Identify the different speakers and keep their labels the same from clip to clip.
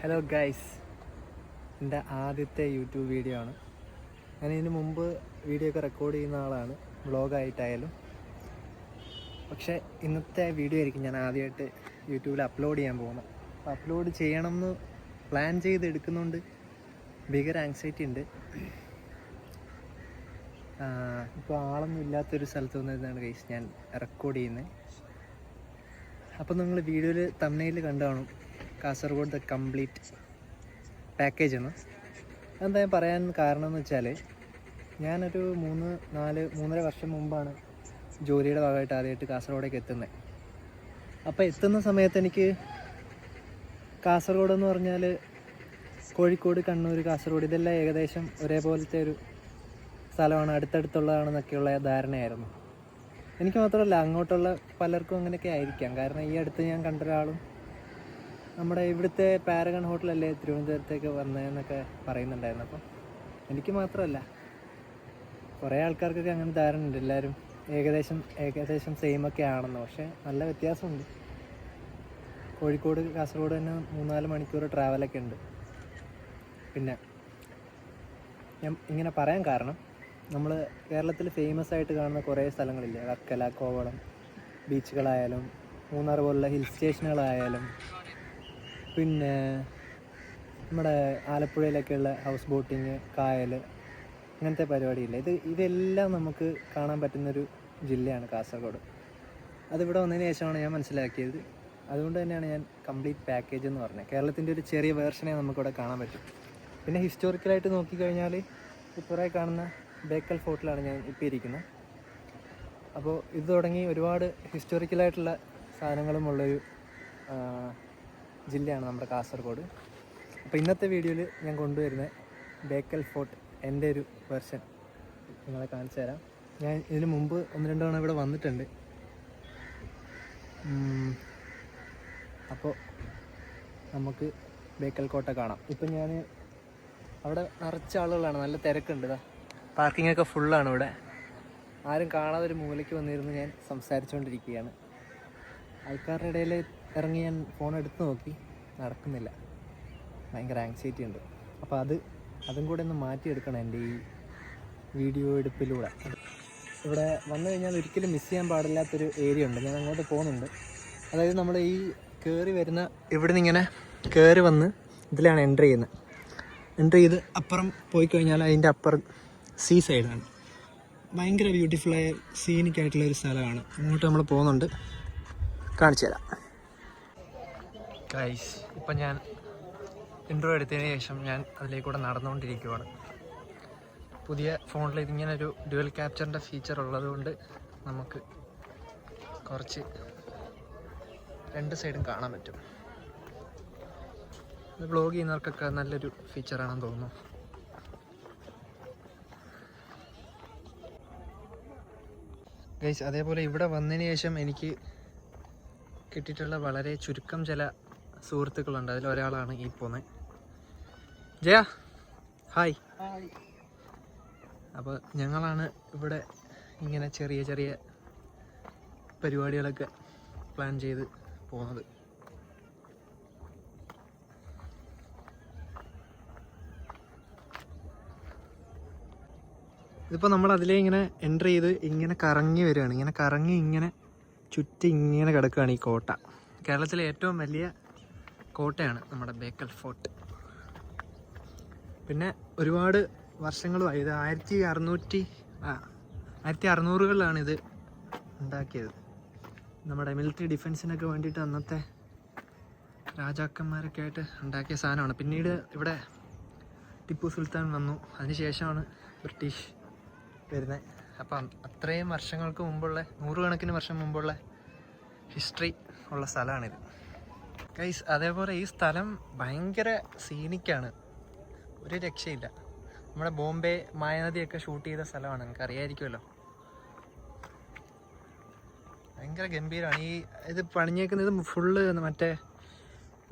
Speaker 1: Hello guys, എൻ്റെ ആദ്യത്തെ YouTube video ആണ്. ഞാൻ ഇതിന് മുമ്പ് വീഡിയോ ഒക്കെ റെക്കോർഡ് ചെയ്യുന്ന ആളാണ്, വ്ളോഗായിട്ടായാലും. പക്ഷേ ഇന്നത്തെ വീഡിയോ ആയിരിക്കും ഞാൻ ആദ്യമായിട്ട് യൂട്യൂബിൽ അപ്ലോഡ് ചെയ്യാൻ പോകുന്നത്. അപ്പോൾ അപ്ലോഡ് ചെയ്യണമെന്ന് പ്ലാൻ ചെയ്ത് എടുക്കുന്നതുകൊണ്ട് ഭയങ്കര ആങ്സൈറ്റി ഉണ്ട്. ഇപ്പോൾ ആളൊന്നും ഇല്ലാത്തൊരു സ്ഥലത്ത് വന്നിരുന്നാണ് ഗൈസ് ഞാൻ റെക്കോർഡ് ചെയ്യുന്നത്. അപ്പോൾ നിങ്ങൾ വീഡിയോയിൽ തംബ്നെയിൽ കണ്ടു കാണും, കാസർഗോഡ് ദ കംപ്ലീറ്റ് പാക്കേജ് ആണ്. അതെന്താ ഞാൻ പറയാൻ കാരണം എന്ന് വെച്ചാൽ, ഞാനൊരു 3-3.5 വർഷം മുമ്പാണ് ജോലിയുടെ ഭാഗമായിട്ട് ആദ്യമായിട്ട് കാസർഗോഡേക്ക് എത്തുന്നത്. അപ്പോൾ എത്തുന്ന സമയത്ത് എനിക്ക് കാസർഗോഡ് എന്ന് പറഞ്ഞാൽ കോഴിക്കോട്, കണ്ണൂർ, കാസർഗോഡ് ഇതെല്ലാം ഏകദേശം ഒരേപോലത്തെ ഒരു സ്ഥലമാണ്, അടുത്തടുത്തുള്ളതാണെന്നൊക്കെയുള്ള ധാരണയായിരുന്നു. എനിക്ക് മാത്രമല്ല, അങ്ങോട്ടുള്ള പലർക്കും അങ്ങനെയൊക്കെ ആയിരിക്കാം. കാരണം ഈ അടുത്ത് ഞാൻ കണ്ട ഒരാളും നമ്മുടെ ഇവിടുത്തെ പാരഗൺ ഹോട്ടലല്ലേ തിരുവനന്തപുരത്തേക്ക് വന്നതെന്നൊക്കെ പറയുന്നുണ്ടായിരുന്നു. അപ്പം എനിക്ക് മാത്രമല്ല, കുറേ ആൾക്കാർക്കൊക്കെ അങ്ങനെ ധാരണ ഉണ്ട്, എല്ലാവരും ഏകദേശം സെയിമൊക്കെ ആണെന്ന്. പക്ഷേ നല്ല വ്യത്യാസമുണ്ട്. കോഴിക്കോട് കാസർഗോഡ് തന്നെ 3-4 മണിക്കൂർ ട്രാവലൊക്കെ ഉണ്ട്. പിന്നെ ഞാൻ ഇങ്ങനെ പറയാൻ കാരണം, നമ്മൾ കേരളത്തിൽ ഫേമസ് ആയിട്ട് കാണുന്ന കുറേ സ്ഥലങ്ങളില്ലേ, വർക്കല, കോവളം ബീച്ചുകളായാലും മൂന്നാർ പോലുള്ള ഹിൽ സ്റ്റേഷനുകളായാലും പിന്നെ നമ്മുടെ ആലപ്പുഴയിലൊക്കെയുള്ള ഹൗസ് ബോട്ടിങ്, കായൽ, അങ്ങനത്തെ പരിപാടിയില്ല. ഇതെല്ലാം നമുക്ക് കാണാൻ പറ്റുന്നൊരു ജില്ലയാണ് കാസർഗോഡ്. അതിവിടെ വന്നതിന് ശേഷമാണ് ഞാൻ മനസ്സിലാക്കിയത്. അതുകൊണ്ട് തന്നെയാണ് ഞാൻ കംപ്ലീറ്റ് പാക്കേജ് എന്ന് പറഞ്ഞത്. കേരളത്തിൻ്റെ ഒരു ചെറിയ വേർഷനെ നമുക്കിവിടെ കാണാൻ പറ്റും. പിന്നെ ഹിസ്റ്റോറിക്കലായിട്ട് നോക്കിക്കഴിഞ്ഞാൽ ഇപ്പുറേ കാണുന്ന ബേക്കൽ ഫോർട്ടിലാണ് ഞാൻ ഇപ്പോൾ ഇരിക്കുന്നത്. അപ്പോൾ ഇത് തുടങ്ങി ഒരുപാട് ഹിസ്റ്റോറിക്കലായിട്ടുള്ള സാധനങ്ങളും ഉള്ളൊരു ജില്ലയാണ് നമ്മുടെ കാസർഗോഡ്. അപ്പോൾ ഇന്നത്തെ വീഡിയോയിൽ ഞാൻ കൊണ്ടുവരുന്നത് ബേക്കൽ ഫോർട്ട്, എൻ്റെ ഒരു വെർഷൻ നിങ്ങളെ കാണിച്ചു തരാം. ഞാൻ ഇതിന് മുമ്പ് 1-2 തവണ ഇവിടെ വന്നിട്ടുണ്ട്. അപ്പോൾ നമുക്ക് ബേക്കൽ കോട്ട കാണാം. ഇപ്പം ഞാൻ അവിടെ നിറച്ച ആളുകളാണ്, നല്ല തിരക്കുണ്ട്. പാർക്കിങ്ങൊക്കെ ഫുള്ളാണ് ഇവിടെ. ആരും കാണാതെ ഒരു മൂലയ്ക്ക് വന്നിരുന്ന് ഞാൻ സംസാരിച്ചുകൊണ്ടിരിക്കുകയാണ്. ആൾക്കാരുടെ ഇടയിൽ ഇറങ്ങി ഞാൻ ഫോൺ എടുത്ത് നോക്കി, നടക്കുന്നില്ല. ഭയങ്കര ആങ്സൈറ്റി ഉണ്ട്. അപ്പോൾ അതും കൂടെ ഒന്ന് മാറ്റിയെടുക്കണം എൻ്റെ ഈ വീഡിയോ എടുപ്പിലൂടെ. ഇവിടെ വന്നു കഴിഞ്ഞാൽ ഒരിക്കലും മിസ് ചെയ്യാൻ പാടില്ലാത്തൊരു ഏരിയ ഉണ്ട്. ഞാൻ അങ്ങോട്ട് പോകുന്നുണ്ട്. അതായത് നമ്മൾ ഈ കയറി വരുന്ന ഇവിടെ നിന്ന് ഇങ്ങനെ കയറി വന്ന് ഇതിലാണ് എൻ്റർ ചെയ്യുന്നത്. എൻ്റർ ചെയ്ത് അപ്പുറം പോയി കഴിഞ്ഞാൽ അതിൻ്റെ അപ്പുറം സീ സൈഡാണ്. ഭയങ്കര ബ്യൂട്ടിഫുള്ളായ സീനിക്കായിട്ടുള്ള ഒരു സ്ഥലമാണ്. അങ്ങോട്ട് നമ്മൾ പോകുന്നുണ്ട്, കാണിച്ചു തരാം. ഗൈസ്, ഇപ്പം ഞാൻ ഇൻട്രോ എടുത്തതിന് ശേഷം ഞാൻ അതിലേക്കൂടെ നടന്നുകൊണ്ടിരിക്കുകയാണ്. പുതിയ ഫോണിൽ ഇതിങ്ങനെ ഒരു ഡ്യുവൽ ക്യാപ്ചറിൻ്റെ ഫീച്ചർ ഉള്ളതുകൊണ്ട് നമുക്ക് കുറച്ച് 2 സൈഡും കാണാൻ പറ്റും. ഇത് വ്ളോഗ് ചെയ്യുന്നവർക്കൊക്കെ നല്ലൊരു ഫീച്ചറാണെന്ന് തോന്നുന്നു. ഗൈസ്, അതേപോലെ ഇവിടെ വന്നതിന് ശേഷം എനിക്ക് കിട്ടിയിട്ടുള്ള വളരെ ചുരുക്കം ചില സുഹൃത്തുക്കളുണ്ട്. അതിലൊരാളാണ് ഈ പോകുന്നത്. ജയ, ഹായ്. അപ്പോൾ ഞങ്ങളാണ് ഇവിടെ ഇങ്ങനെ ചെറിയ ചെറിയ പരിപാടികളൊക്കെ പ്ലാൻ ചെയ്ത് പോകുന്നത്. ഇതിപ്പോൾ നമ്മൾ അതിലേ ഇങ്ങനെ എൻ്റർ ചെയ്ത് ഇങ്ങനെ കറങ്ങി വരികയാണ്. ഇങ്ങനെ കറങ്ങി ഇങ്ങനെ ചുറ്റി ഇങ്ങനെ കിടക്കുകയാണ് ഈ കോട്ട. കേരളത്തിലെ ഏറ്റവും വലിയ കോട്ടയാണ് നമ്മുടെ ബേക്കൽ ഫോർട്ട്. പിന്നെ ഒരുപാട് വർഷങ്ങളുമായി. ഇത് 1600കളിലാണ് ഇത് ഉണ്ടാക്കിയത്. നമ്മുടെ മിലിറ്ററി ഡിഫെൻസിനൊക്കെ വേണ്ടിയിട്ട് അന്നത്തെ രാജാക്കന്മാരൊക്കെ ആയിട്ട് ഉണ്ടാക്കിയ സാധനമാണ്. പിന്നീട് ഇവിടെ ടിപ്പു സുൽത്താൻ വന്നു, അതിനുശേഷമാണ് ബ്രിട്ടീഷ് വരുന്നത്. അപ്പം അത്രയും വർഷങ്ങൾക്ക് മുമ്പുള്ള, 100 കണക്കിന് വർഷം മുമ്പുള്ള ഹിസ്റ്ററി ഉള്ള സ്ഥലമാണിത് ഗൈസ്. അതേപോലെ ഈ സ്ഥലം ഭയങ്കര സീനിക്കാണ്, ഒരു രക്ഷയില്ല. നമ്മുടെ ബോംബെ മായനദിയൊക്കെ ഷൂട്ട് ചെയ്ത സ്ഥലമാണ്, നിങ്ങൾക്ക് അറിയാമായിരിക്കുമല്ലോ. ഭയങ്കര ഗംഭീരമാണ്. ഇത് പണിഞ്ഞേക്കുന്നത് ഫുള്ള് മറ്റേ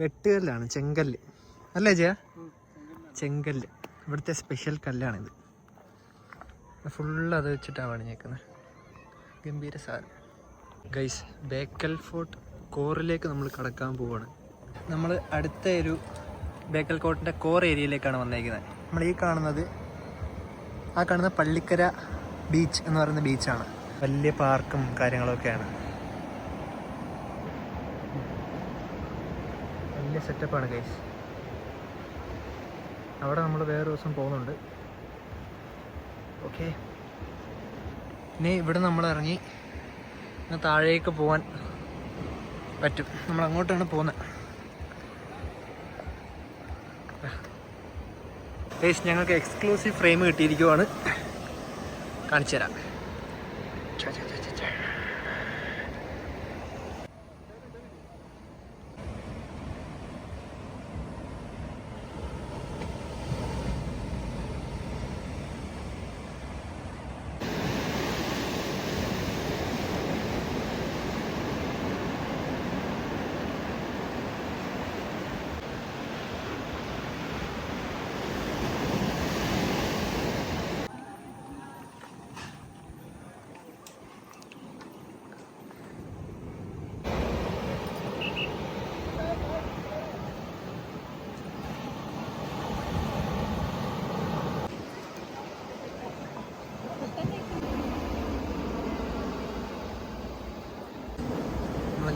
Speaker 1: വെട്ടുകല്ലാണ്, ചെങ്കല്ല് അല്ലേ ജയ? ചെങ്കല്ല് ഇവിടുത്തെ സ്പെഷ്യൽ കല്ലാണിത്. ഫുള്ള് അത് വെച്ചിട്ടാണ് പണിഞ്ഞേക്കുന്നത്. ഗംഭീര സാധനം ഗൈസ്. ബേക്കൽ ഫോർട്ട് കോറിലേക്ക് നമ്മൾ കടക്കാൻ പോവാണ്. നമ്മൾ അടുത്ത ഒരു ബേക്കൽ കോട്ടിൻ്റെ കോർ ഏരിയയിലേക്കാണ് വന്നേക്കുന്നത്. നമ്മൾ ഈ കാണുന്നത് പള്ളിക്കര ബീച്ച് എന്ന് പറയുന്ന ബീച്ചാണ്. വലിയ പാർക്കും കാര്യങ്ങളൊക്കെയാണ്. വലിയ സെറ്റപ്പാണ് ഗൈസ്. അവിടെ നമ്മൾ വേറെ ദിവസം പോകുന്നുണ്ട്. ഓക്കെ, ഇനി ഇവിടെ നമ്മൾ ഇറങ്ങി താഴേക്ക് പോകാൻ പറ്റും. നമ്മൾ അങ്ങോട്ടാണ് പോകുന്നത്. ഗൈസ്, ഞങ്ങൾക്ക് എക്സ്ക്ലൂസീവ് ഫ്രെയിം കിട്ടിയിരിക്കുവാണ്. കാണിച്ചു തരാം.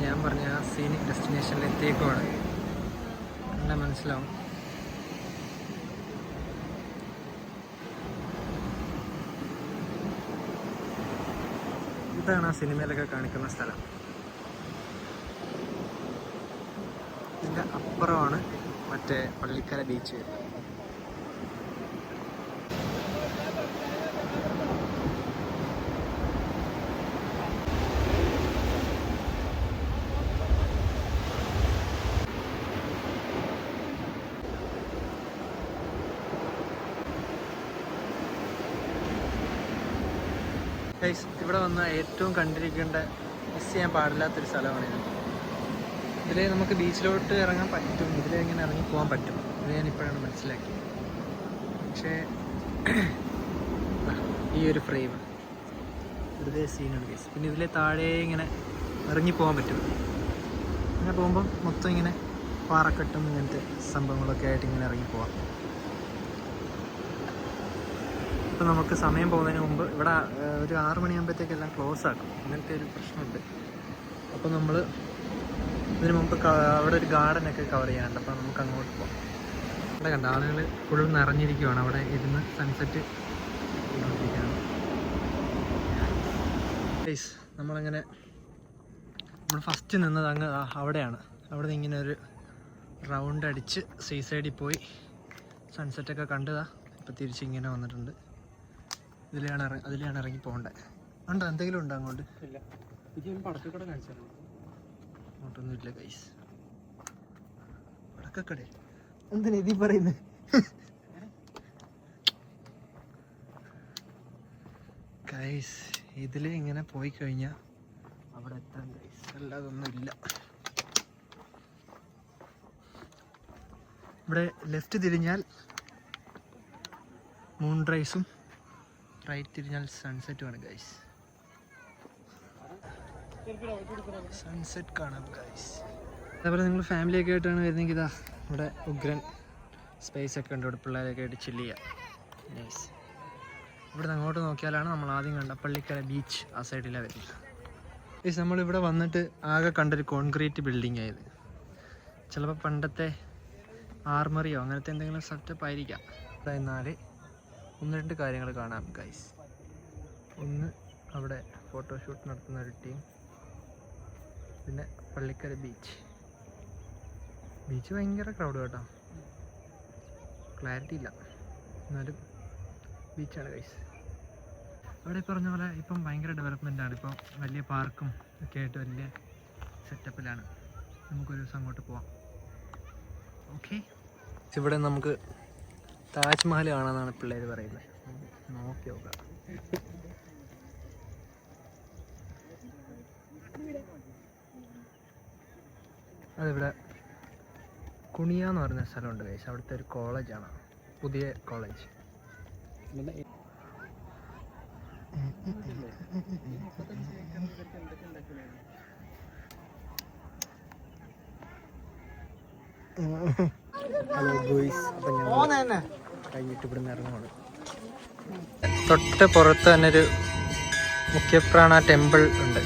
Speaker 1: ഞാൻ പറഞ്ഞ ആ സീനിക് ഡെസ്റ്റിനേഷനിൽ എത്തിയേക്കുവാണ്. കണ്ടാൽ മനസ്സിലാവും. ഇതാണ് ആ സിനിമയിലൊക്കെ കാണിക്കുന്ന സ്ഥലം. ഇതിൻ്റെ അപ്പുറമാണ് മറ്റേ പള്ളിക്കര ബീച്ച്. ഇവിടെ വന്ന ഏറ്റവും കണ്ടിരിക്കേണ്ട, മിസ് ചെയ്യാൻ പാടില്ലാത്തൊരു സ്ഥലമാണിത്. ഇതിലേ നമുക്ക് ബീച്ചിലോട്ട് ഇറങ്ങാൻ പറ്റും, ഇതിലേ ഇങ്ങനെ ഇറങ്ങി പോകാൻ പറ്റും. ഇത് ഞാനിപ്പോഴാണ് മനസ്സിലാക്കിയത്. പക്ഷേ ഈ ഒരു ഫ്രെയിം വെറുതെ സീനാണ് ഗൈസ്. പിന്നെ ഇതിലെ താഴെ ഇങ്ങനെ ഇറങ്ങി പോകാൻ പറ്റും. അങ്ങനെ പോകുമ്പോൾ മൊത്തം ഇങ്ങനെ പാറക്കെട്ടും ഇങ്ങനത്തെ സംഭവങ്ങളൊക്കെ ആയിട്ട് ഇങ്ങനെ ഇറങ്ങി പോവാം. ഇപ്പം നമുക്ക് സമയം പോകുന്നതിന് മുമ്പ് ഇവിടെ ഒരു 6 മണിയാകുമ്പോഴത്തേക്കെല്ലാം ക്ലോസ് ആക്കും. അങ്ങനത്തെ ഒരു പ്രശ്നമുണ്ട്. അപ്പോൾ നമ്മൾ ഇതിന് മുമ്പ് അവിടെ ഒരു ഗാർഡനൊക്കെ കവർ ചെയ്യാനുണ്ട്. അപ്പോൾ നമുക്ക് അങ്ങോട്ട് പോകാം. അവിടെ കണ്ട ആളുകൾ ഫുൾ നിറഞ്ഞിരിക്കുവാണ്. അവിടെ ഇരുന്ന് സൺസെറ്റ് ചെയ്തുകൊണ്ടിരിക്കുകയാണ്. പ്ലീസ് നമ്മൾ ഫസ്റ്റ് നിന്നത് അങ്ങ് അവിടെയാണ്. അവിടെ നിന്ന് ഇങ്ങനെ ഒരു റൗണ്ട് അടിച്ച് സീസൈഡിൽ പോയി സൺസെറ്റൊക്കെ കണ്ടതാ. ഇപ്പോൾ തിരിച്ചിങ്ങനെ വന്നിട്ടുണ്ട്. അതിലാണ് ഇറങ്ങി പോകേണ്ടത്. ഉണ്ടോ എന്തെങ്കിലും ഉണ്ടോ അങ്ങോട്ട്? ഇല്ല. പടക്കക്കട കാണിച്ചാൽ അങ്ങോട്ടൊന്നുമില്ല ഗൈസ്. പടക്കക്കട എന്തിനാ ഇതീ പറയുന്നത്? ഗൈസ്, ഇതിൽ ഇങ്ങനെ പോയി കഴിഞ്ഞാൽ അവിടെ എത്താൻ ഗൈസ്, അല്ലാതൊന്നുമില്ല. ഇവിടെ ലെഫ്റ്റ് തിരിഞ്ഞാൽ മൂൺ റൈസും റൈറ്റ് തിരിഞ്ഞാൽ സൺസെറ്റുമാണ് ഗൈസ്. സൺസെറ്റ് കാണാം ഗൈസ്. അതേപോലെ നിങ്ങൾ ഫാമിലിയൊക്കെ ആയിട്ടാണ് വരുന്നെങ്കിൽ ഇതാ ഇവിടെ ഉഗ്രൻ സ്പേസ് ഒക്കെ ഉണ്ട്. ഇവിടെ പിള്ളേരൊക്കെ ആയിട്ട് ചില്ല് ചെയ്യാം. നൈസ്. ഇവിടെ നിന്ന് അങ്ങോട്ട് നോക്കിയാലാണ് നമ്മൾ ആദ്യം കണ്ട പള്ളിക്കര ബീച്ച്. ആ സൈഡിലാണ് വരുന്നത് ഗൈസ്. നമ്മളിവിടെ വന്നിട്ട് ആകെ കണ്ടൊരു കോൺക്രീറ്റ് ബിൽഡിംഗ് ആയത്. ചിലപ്പോൾ പണ്ടത്തെ ആർമറിയോ അങ്ങനത്തെ എന്തെങ്കിലും സെറ്റപ്പ് ആയിരിക്കാം. എന്നാൽ 1-2 കാര്യങ്ങൾ കാണാം ഗൈസ്. ഒന്ന്, അവിടെ ഫോട്ടോഷൂട്ട് നടത്തുന്ന ഒരു ടീം. പിന്നെ പള്ളിക്കര ബീച്ച് ഭയങ്കര ക്രൗഡ് കേട്ടോ. ക്ലാരിറ്റി ഇല്ല, എന്നാലും ബീച്ചാണ് ഗൈസ്. അവിടെ പറഞ്ഞ പോലെ ഇപ്പം ഭയങ്കര ഡെവലപ്മെൻറ്റാണ്. ഇപ്പം വലിയ പാർക്കും ഒക്കെ ആയിട്ട് വലിയ സെറ്റപ്പിലാണ്. നമുക്കൊരു ദിവസം അങ്ങോട്ട് പോവാം. ഓക്കെ, ഇവിടെ നമുക്ക് താജ്മഹൽ കാണാമെന്നാണ് പിള്ളേർ പറയുന്നത്. നോക്കി നോക്കാം. അതിവിടെ കുണിയാന്ന് പറയുന്ന സ്ഥലമുണ്ട് ഗൈസ്. അവിടുത്തെ ഒരു കോളേജാണ്, പുതിയ കോളേജ്. ഹലോ ബോയ്സ്, അപ്പം ഞാൻ കഴിഞ്ഞിട്ട് ഇവിടുന്ന് ഇറങ്ങുവാണ്. തൊട്ട് പുറത്ത് തന്നെ ഒരു മുഖ്യപ്രാണ ടെമ്പിൾ ഉണ്ട്.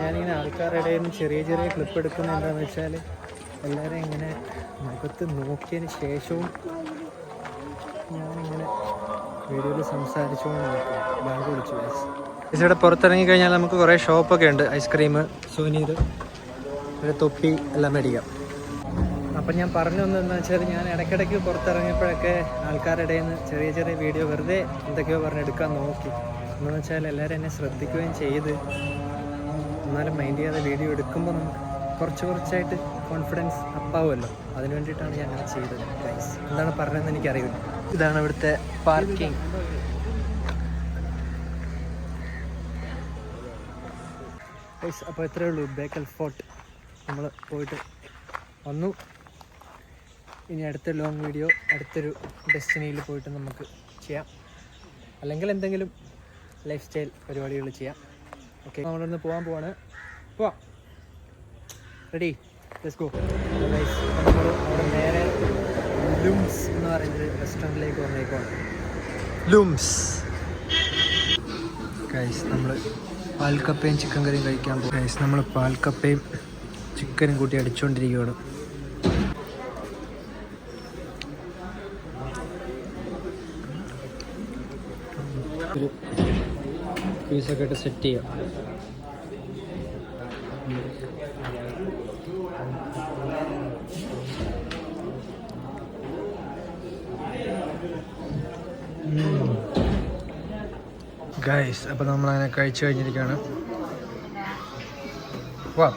Speaker 1: ഞാനിങ്ങനെ ആൾക്കാരുടെ ഇടയിൽ നിന്ന് ചെറിയ ചെറിയ ക്ലിപ്പ് എടുക്കുന്നത് എന്താണെന്ന് വെച്ചാൽ എല്ലാവരും ഇങ്ങനെ മുഖത്ത് നോക്കിയതിന് ശേഷവും ഞാനിങ്ങനെ വീഡിയോയിൽ സംസാരിച്ചുകൊണ്ട് നോക്കും. ബാങ്ക് വിളിച്ചു ഇവിടെ പുറത്തിറങ്ങി കഴിഞ്ഞാൽ നമുക്ക് കുറേ ഷോപ്പൊക്കെ ഉണ്ട്. ഐസ്ക്രീം, സുവനീർ, ഒരു തൊപ്പി എല്ലാം മേടിക്കാം. അപ്പം ഞാൻ പറഞ്ഞു വന്നതെന്ന് വെച്ചാൽ ഞാൻ ഇടയ്ക്കിടയ്ക്ക് പുറത്തിറങ്ങിയപ്പോഴൊക്കെ ആൾക്കാരുടെ ഇടയിൽ നിന്ന് ചെറിയ ചെറിയ വീഡിയോ വെറുതെ എന്തൊക്കെയോ പറഞ്ഞെടുക്കാൻ നോക്കി. എന്ന് വെച്ചാൽ എല്ലാവരും എന്നെ ശ്രദ്ധിക്കുകയും ചെയ്ത് എന്നാലും മൈൻഡ് ചെയ്യാതെ വീഡിയോ എടുക്കുമ്പോൾ നമുക്ക് കുറച്ചായിട്ട് കോൺഫിഡൻസ് അപ്പാവുമല്ലോ. അതിന് വേണ്ടിയിട്ടാണ് ഞാൻ അങ്ങനെ ചെയ്തത്. ഗൈസ് എന്താണ് പറഞ്ഞതെന്ന് എനിക്കറിയില്ല. ഇതാണ് ഇവിടുത്തെ പാർക്കിംഗ്. ഗൈസ് അപ്പോൾ ഇത്രയേ ഉള്ളൂ. ബേക്കൽ ഫോർട്ട് നമ്മൾ പോയിട്ട് വന്നു. ഇനി അടുത്ത ലോങ് വീഡിയോ അടുത്തൊരു ഡെസ്റ്റിനിയിൽ പോയിട്ട് നമുക്ക് ചെയ്യാം, അല്ലെങ്കിൽ എന്തെങ്കിലും ലൈഫ് സ്റ്റൈൽ പരിപാടികൾ ചെയ്യാം. ഓക്കെ, നമ്മളിന്ന് പോവാണ്. പോവാം. Ready, let's go. ഗൈസ് നമ്മൾ അവിടെ നേരെ ലൂംസ് എന്ന് പറയുന്നൊരു റെസ്റ്റോറൻറ്റിലേക്ക് വന്നേക്കുവാണ്. ലൂംസ്. ഗൈസ് നമ്മൾ പാൽക്കപ്പയും ചിക്കൻ കറിയും കഴിക്കാൻ പോകും. ഗൈസ് നമ്മൾ പാൽക്കപ്പയും ചിക്കനും കൂട്ടി അടിച്ചുകൊണ്ടിരിക്കുകയാണ്. ഒരു പീസൊക്കെ ഇട്ട് സെറ്റ് ചെയ്യാം. ഗൈസ് അപ്പോൾ നമ്മളങ്ങനെ കഴിച്ചു കഴിഞ്ഞിരിക്കുകയാണ്. വാ.